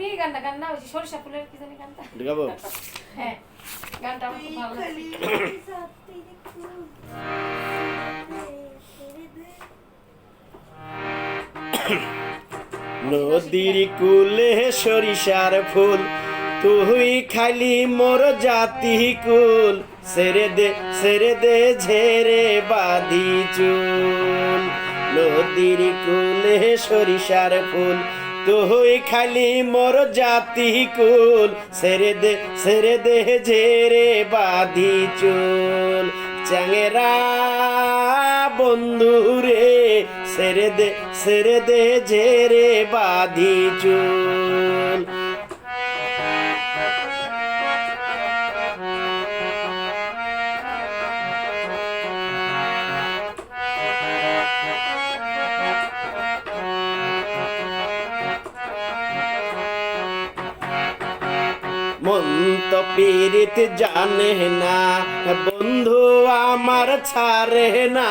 আপনি এই গানটা গান না ওই যে সরিষা ফুলের কি জানি গানটা গাবো হ্যাঁ গানটা আমার খুব ভালো লাগে নদীর কুলে সরিষার ফুল তুই খালি মোর জাতি কুল সেরে দে ঝেরে বাঁধি চুল নদীর কুলে সরিষার ফুল তুই খালি মোর জাতি কুল সেরে দে ঝেরে বাঁধি চুল চ্যাংরা বন্ধু রে সেরে দে ঝেরে বাঁধি চুল মন তো পীড়িত জানে না বন্ধু আমার ছাড়ে না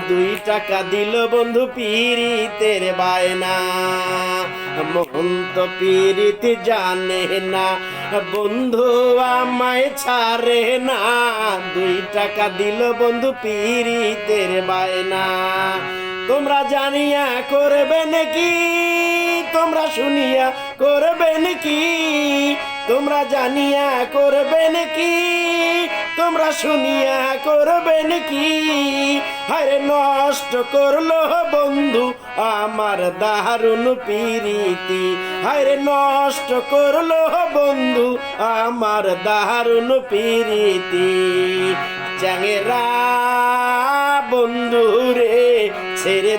2 টাকা দিল বন্ধু পীড়িতের বায়না মন তো পীড়িত জানে না বন্ধু আমায় ছাড়ে না 2 টাকা দিল বন্ধু পীড়িতের বায়না তোমরা জানিয়া করবে নাকি তোমরা শুনিয়া করবে নাকি তোমরা জানিয়া করবে নাকি তোমরা শুনিয়া করবে নাকি হায় নষ্ট করলো বন্ধু আমার দারুণ প্রীতি হায় নষ্ট করলো বন্ধু আমার দারুণ প্রীতি চ্যাংরা বন্ধু রে ছেড়ে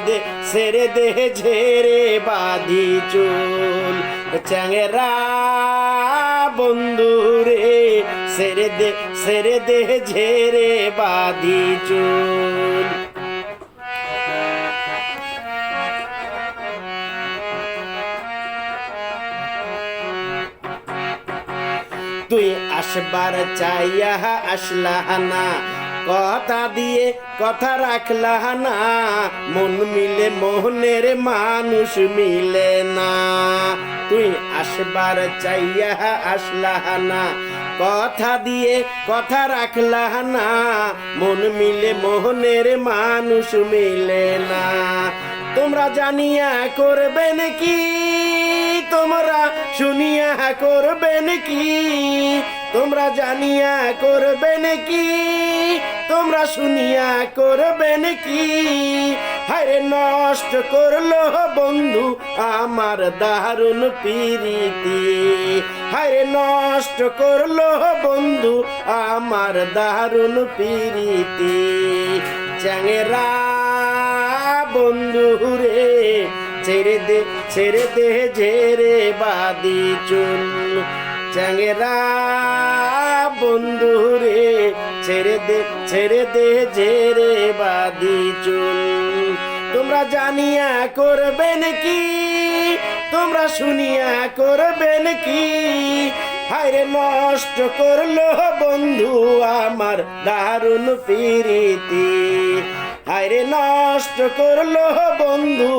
দে ঝেরে বাঁধি চুল চ্যাংরা বন্ধু রে ছেড়ে দে ঝেরে বাঁধি চুল তুই আসবার চাইয়া আসলা না কথা দিয়ে কথা রাখলা না মন মিলে মোহনের মানুষ মিলে না তুই আসবার চাইয়া আসলা না কথা দিয়ে কথা রাখলা না মন মিলে মোহনের মানুষ মিলে না তোমরা জানিয়া করবে নাকি তোমরা শুনিয়া করবে নাকি তোমরা জানিয়া করবে নাকি তোমরা শুনিয়া করবে নাকি হায় নষ্ট করলো বন্ধু আমার দারুণ প্রীতি হায় নষ্ট করলো বন্ধু আমার দারুণ প্রীতি চ্যাংরা বন্ধু রে ছেড়ে দে ঝেরে বাঁধি চুল চ্যাংরা বন্ধু রে ছেড়ে দে ঝেরে বাঁধি চুল তোমরা জানিয়া করবে নাকি তোমরা শুনিয়া করবে নাকি হায় নষ্ট করলো বন্ধু আমার দারুণ প্রীতি হায় নষ্ট করলো বন্ধু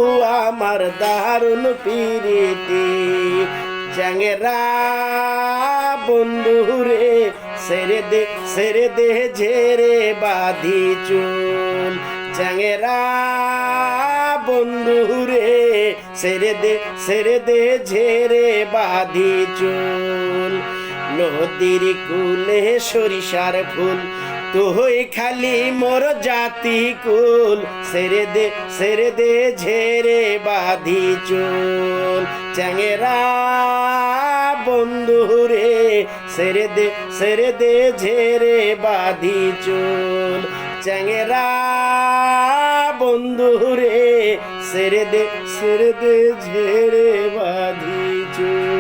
আমার দারুণ প্রীতি চ্যাংরা বন্ধু রে সেরে দে ঝেরে বাঁধি চুল চ্যাংরা বন্ধু রে সেরে দে ঝেরে বাঁধি চুল নদীর কুলে সরিষার ফুল তুই খালি মোর জাতি কুল সেরে দে ঝেরে বাঁধি চুল চ্যাংরা বন্ধু রে সেরে দে ঝেরে বাঁধি চুল চ্যাংরা বন্ধু রে সেরে দে ঝেরে বাঁধি চুল।